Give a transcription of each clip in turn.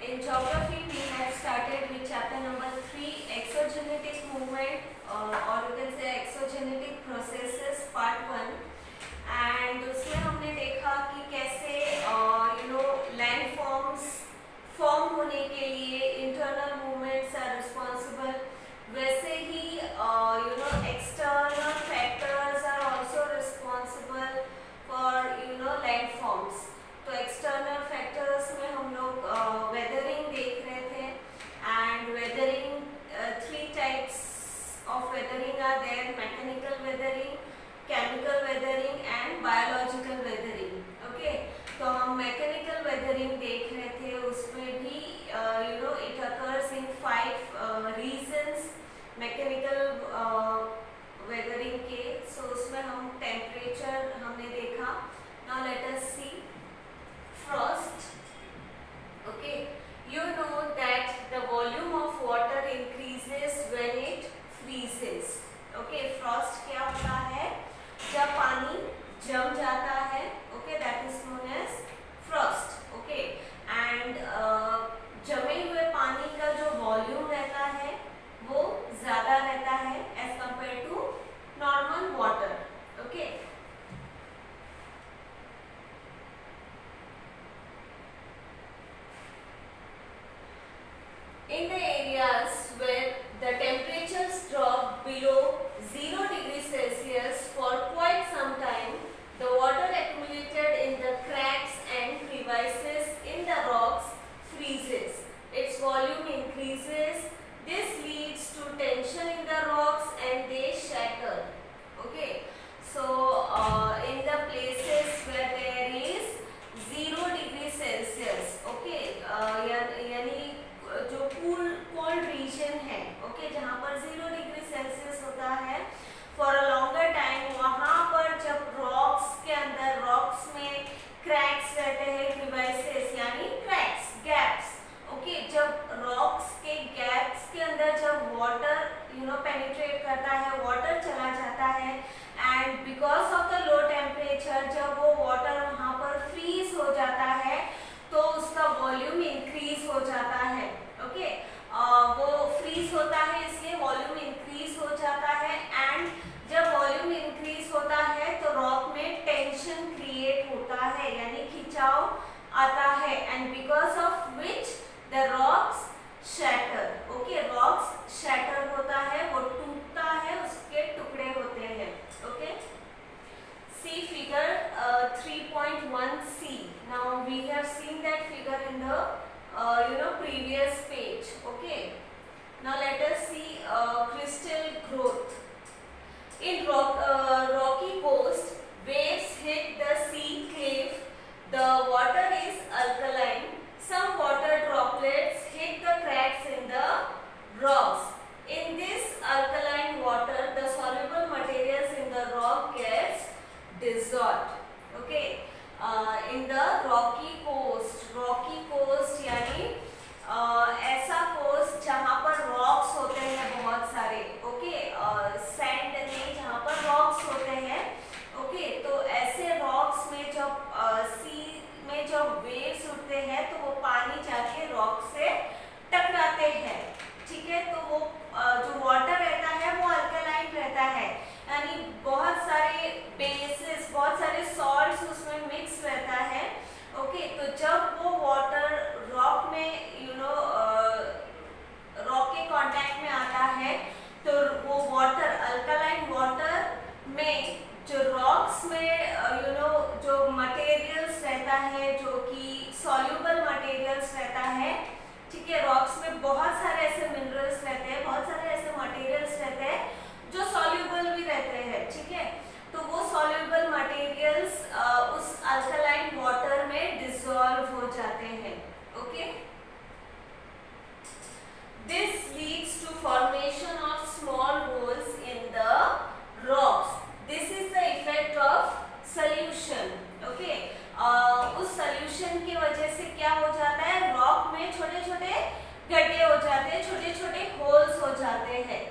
In geography, we have started with chapter number 3, exogenetic movement, or you can say exogenetic processes, part 1. And उसमें हमने देखा कि कैसे land forms form होने के लिए इंटरनल मूवमेंट्स आर रिस्पॉन्सिबल, वैसे ही external factors are also responsible for land forms. तो एक्सटर्नल फैक्टर्स में हम लोग वेदरिंग देख रहे थे, and weathering 3 types of weathering are there: mechanical weathering, chemical weathering and biological weathering. Okay, तो हम मैकेनिकल वेदरिंग देख रहे थे, उसमें भी it occurs in 5 reasons mechanical weathering के. सो उसमें हम टेम्परेचर हमने देखा. Now let us see frost. Okay, you know that the volume of water increases when it freezes. Okay, frost क्या होता है? जब पानी जम जाता है. Okay, that is known as frost. Okay, and जमे हुए पानी का जो वॉल्यूम रहता है वो ज़्यादा रहता है as compared to normal water. Okay. In the areas where the temperatures drop below 0 degrees Celsius for quite some time, the water accumulated in the cracks and crevices in the rocks freezes. Its volume increases. This leads to tension in the rocks and they shatter. Okay, so in the places where there is 0 degrees Celsius, okay, यानी जो cold region है, okay, जहाँ पर 0 degree Celsius होता है for a longer time, वहाँ पर जब रॉक्स के अंदर, रॉक्स में क्रैक्स रहते हैं, क्रीवाइसेस यानी क्रैक्स, गैप्स. ओके, जब रॉक्स के गैप्स के अंदर जब वाटर पेनिट्रेट करता है, वाटर चला जाता है, and because of the low temperature जब वो वाटर वहाँ पर फ्रीज हो जाता है तो उसका वॉल्यूम इंक्रीज हो जाता है. ओके, वो फ्रीज होता है इसलिए वॉल्यूम इंक्रीज हो जाता है, एंड जब वॉल्यूम इंक्रीज होता है तो रॉक में टेंशन क्रिएट होता है यानी खिंचाव आता है, and because of which the rocks shatter. Okay, rocks shatter होता है, वो टूटता है, उसके टुकड़े होते हैं. Okay, see figure 3.1c. now we have seen that figure in the previous page. Okay, now let us see crystal growth. In rocky coast, waves hit the sea cliff. The water is alkaline. Some water droplets hit the cracks in the rocks. In this alkaline water, the soluble materials in the rock gets dissolved. Okay, in the rocky coast यानी ऐसा coast जहाँ पर rocks होते हैं बहुत सारे. Okay, sand नहीं, जहाँ पर रॉक्स होते हैं. ओके, तो ऐसे रॉक्स में जब सी में जब वेव्स उठते हैं तो वो पानी जाके रॉक से टकराते हैं. ठीक है, तो वो जो वाटर रहता है वो अल्कलाइन रहता है, यानी बहुत सारे बेसिस, बहुत सारे सॉल्ट्स उसमें मिक्स रहता है. ओके, तो जब वो वाटर रॉक में रॉक के कांटेक्ट में आता है तो वो वाटर, अल्कलाइन वाटर में जो रॉक्स में जो मटेरियल्स रहता है, जो कि सॉल्यूबल मटेरियल्स रहता है. ठीक है, रॉक्स में बहुत सारे ऐसे मिनरल्स रहते हैं, बहुत सारे ऐसे मटेरियल्स रहते हैं जो सॉल्यूबल भी रहते हैं. ठीक है, तो वो सॉल्यूबल मटेरियल्स उस अल्कलाइन वाटर में डिसॉल्व हो जाते हैं. Okay, this leads to formation of small holes in the rocks. This is the effect of solution. Okay, उस सॉल्यूशन की वजह से क्या हो जाता है, रॉक में छोटे छोटे गड्ढे हो जाते हैं, छोटे छोटे होल्स हो जाते हैं.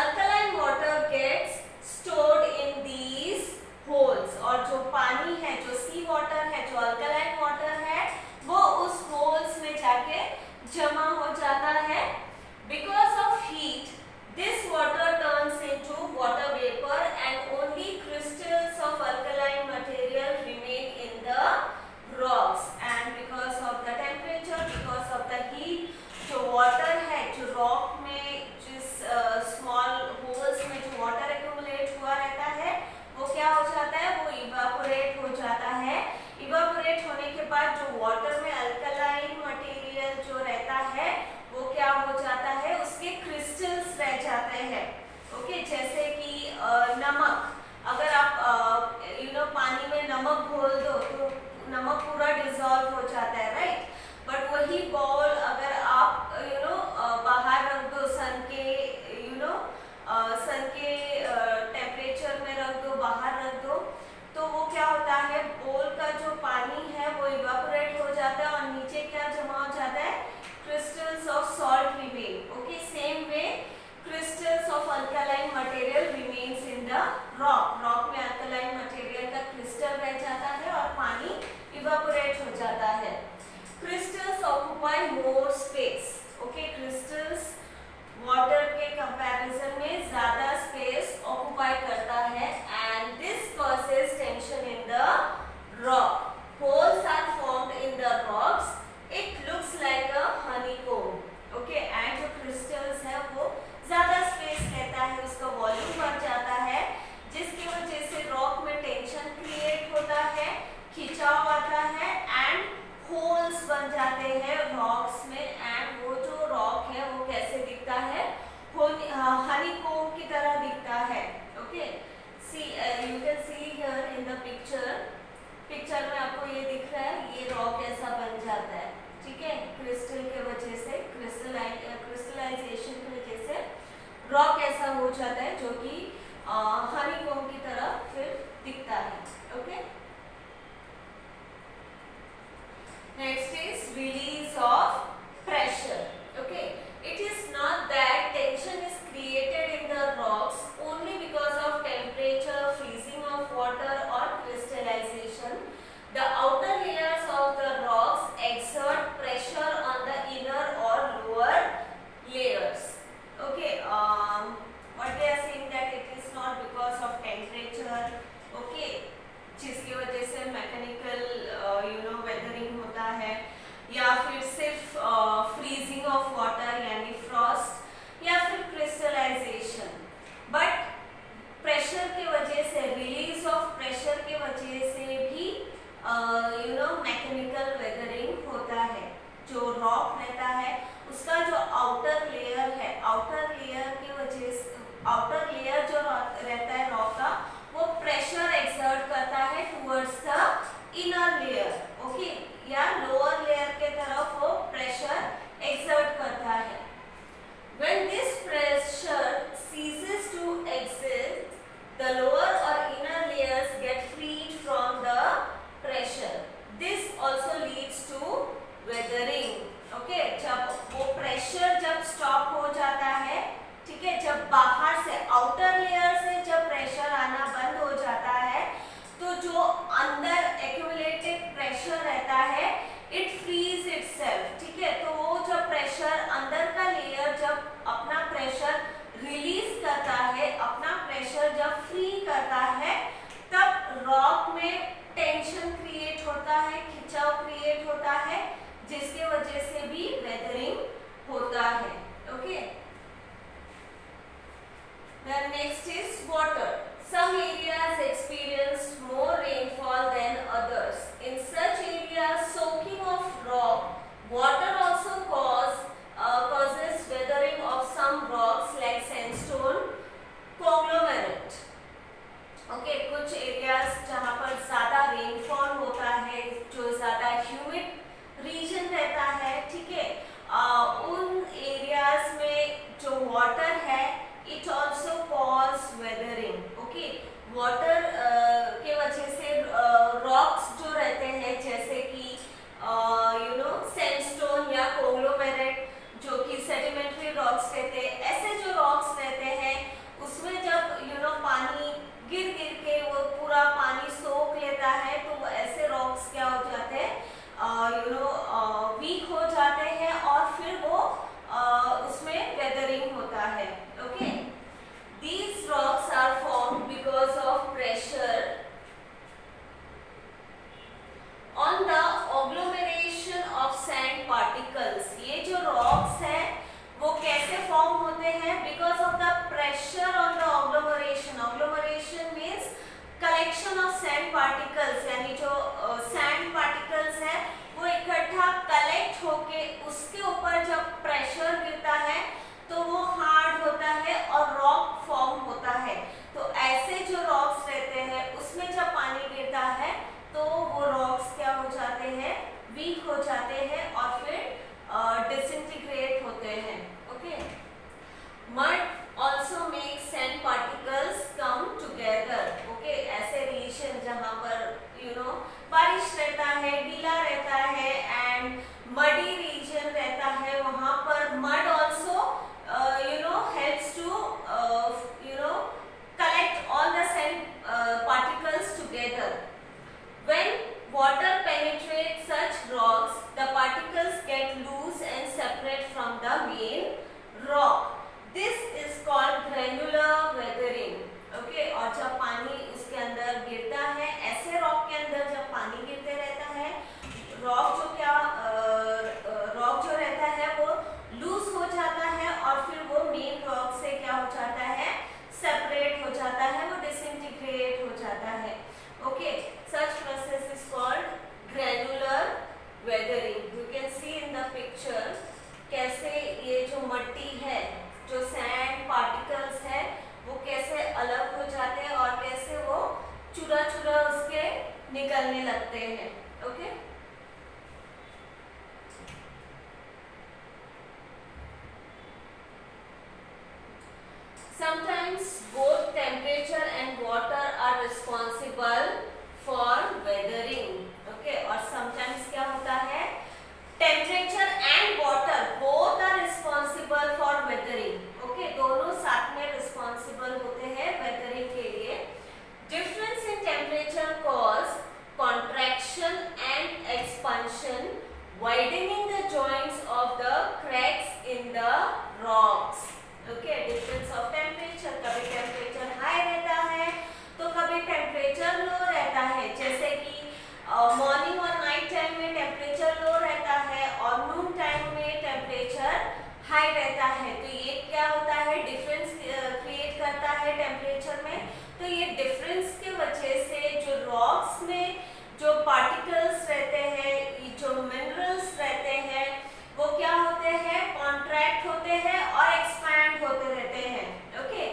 Alkaline water gets stored in these holes, और जो पानी है, जो सी वाटर है, जो अल्कलाइन वाटर है, वो उस होल्स में जाके एक्यूमुलेट होने के बाद जो वाटर में अल्कलाइन मटेरियल जो रहता है वो क्या हो जाता है, उसके क्रिस्टल्स रह जाते हैं। ओके, जैसे कि नमक, अगर आप पानी में नमक घोल दो तो नमक पूरा डिसॉल्व हो जाता है, राइट। बट वही बॉल अगर आप बाहर रख दो, सन के टेम्परेचर में रख दो, बाहर रख दो, तो वो क्या होता है, बॉल का जो पानी है वो इवापोरेट हो जाता है और नीचे क्या जमा हो जाता है, crystals of salt remain. Okay, same way crystals of alkaline material remains in the rock. rock में alkaline material का crystal रह जाता है और पानी evaporate हो जाता है। crystals occupy more space. Okay, crystals water के comparison में ज़्यादा space occupy करता है and this causes tension in the rock. Holes are formed in the rocks. It looks like a honeycomb. Okay, and जो crystals है वो ज्यादा space लेता है, उसका वॉल्यूम बढ़ जाता है, जिसकी वजह से रॉक में टेंशन क्रिएट होता है, खिंचाव आता है एंड होल्स बन जाते हैं रॉक्स में। एंड वो जो रॉक है वो कैसे दिखता है, हनीकॉम्ब की तरह दिखता है। Okay, see you can see here in the picture में आपको ये दिख रहा है, ये रॉक ऐसा बन जाता है, ठीक है, क्रिस्टल के वजह से, क्रिस्टलाइजेशन की वजह से रॉक ऐसा हो जाता है जो कि हनीकॉम्ब की तरह फिर दिखता है। Okay, next is release of pressure. Okay, it is not that tension is created in the rocks only because of temperature, freezing of water और crystallisation. The outer layers of the rocks exert pressure on the inner or lower layers. Okay, what they are saying that it is not because of temperature. Okay, जिसकी वजह से mechanical weathering होता है, या फिर सिर्फ freezing of water यानी Frost, या फिर क्रिस्टलाइजेशन, बट प्रेशर के वजह से, रिलीज ऑफ प्रेशर के वजह से भी मैकेनिकल वेदरिंग होता है। जो रॉक रहता है उसका जो आउटर लेयर है, आउटर लेयर की वजह से, आउटर लेयर जो रहता है रॉक का, वो प्रेशर एक्सर्ट करता है towards the inner layer. Okay, या लोअर लेयर के तरफ वो प्रेशर एक्सर्ट करता है। When this pressure ceases to exist, the lower or inner layers get freed from the pressure. This also leads to weathering. Okay, जब वो pressure जब stop हो जाता है, ठीक है, जब बाहर से आउटर लेयर से जब प्रेशर आना बंद हो जाता है, तो जो अंदर एक्यूमुलेटेड प्रेशर रहता है, इट फ्रीज इटसेल्फ। ठीक है, तो वो जब प्रेशर अंदर का लेयर जब अपना प्रेशर रिलीज करता है, अपना प्रेशर जब फ्री करता है, तब रॉक में टेंशन क्रिएट होता है, खिंचाव क्रिएट होता है, जिसके वजह से भी वेदरिंग होता है। Okay, then next is water. Some areas experience more rainfall than others. In such areas, soaking of rock, water also causes weathering of some rocks like sandstone, conglomerate. Okay, कुछ areas जहाँ पर ज़्यादा rainfall होता है, जो ज़्यादा humid reason रहता है, ठीक है, उन एरियाज में जो वाटर है, it also cause weathering. Okay, water के वजह से रॉक्स जो रहते हैं, जैसे कि सैंडस्टोन या कोंग्लोमेरेट, जो कि सेडिमेंट्री रॉक्स रहते हैं, ऐसे जो रॉक्स रहते हैं, उसमें जब पानी गिर के वो पूरा पानी सोख लेता है, तो वो ऐसे रॉक्स क्या हो जाते हैं, वीक हो जाते हैं और फिर वो उसमें वेदरिंग होता है। Okay, these rocks are formed because of pressure on the agglomeration of sand particles. ये जो rocks है वो कैसे फॉर्म होते हैं? Because of the pressure on the agglomeration. Agglomeration means collection of sand particles, यानी जो sand particle penetrate such rocks, the particles get loose and separate from the main rock. This is called granular weathering. Okay, और जब पानी उसके अंदर गिरता है, ऐसे रॉक के अंदर जब पानी गिरते रहता है, रॉक जो रहता है वो लूज हो जाता है और फिर वो मेन रॉक से क्या हो जाता है, सेपरेट हो जाता है, वो डिसइंटीग्रेट हो जाता है. Okay, such process is called granular weathering. You can C in the picture कैसे ये जो मिट्टी है, जो सैंड पार्टिकल्स है, वो कैसे अलग हो जाते हैं और कैसे वो चूरा चूरा उसके निकलने लगते हैं. Okay, sometimes both temperature and water are responsible for weathering. Okay, और sometimes क्या होता है, temperature and water both are responsible for weathering. Okay, दोनों साथ में responsible होते हैं weathering के लिए. Difference in temperature cause contraction and expansion, widening the joints of the cracks in the rocks. Okay, difference of temperature, कभी temperature high रहता है तो कभी टेम्परेचर लो रहता है. जैसे कि मॉर्निंग और नाइट टाइम में टेम्परेचर लो रहता है और नून टाइम में टेम्परेचर हाई रहता है. तो ये क्या होता है, डिफरेंस क्रिएट करता है टेम्परेचर में. तो ये डिफरेंस के वजह से जो रॉक्स में जो पार्टिकल्स रहते हैं, जो मिनरल्स रहते हैं, वो क्या होते हैं, कॉन्ट्रैक्ट होते हैं और एक्सपैंड होते रहते हैं. ओके,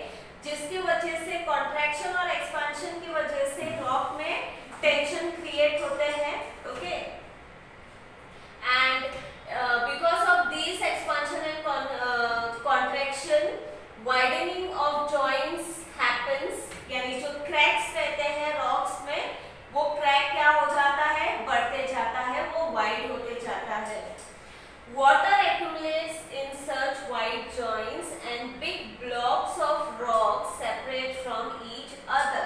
जिसकी वजह से कॉन्ट्रैक्शन और एक्सपेंशन की वजह से रॉक में टेंशन क्रिएट होते हैं. Okay, and because of this expansion and contraction, widening of joints happens. यानी जो क्रैक्स रहते हैं रॉक्स में, वो क्रैक क्या हो जाता है, बढ़ते जाता है, वो वाइड होते जाता है. Water accumulates in such wide joints and big blocks of rock separate from each other.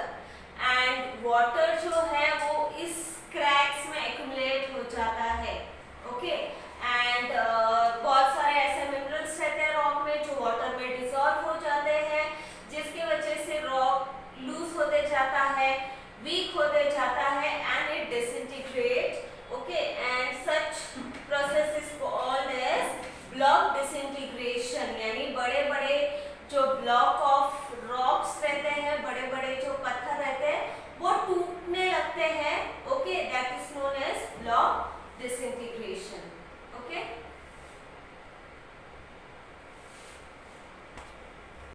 And water जो है वो इस cracks में accumulate हो जाता है. Okay,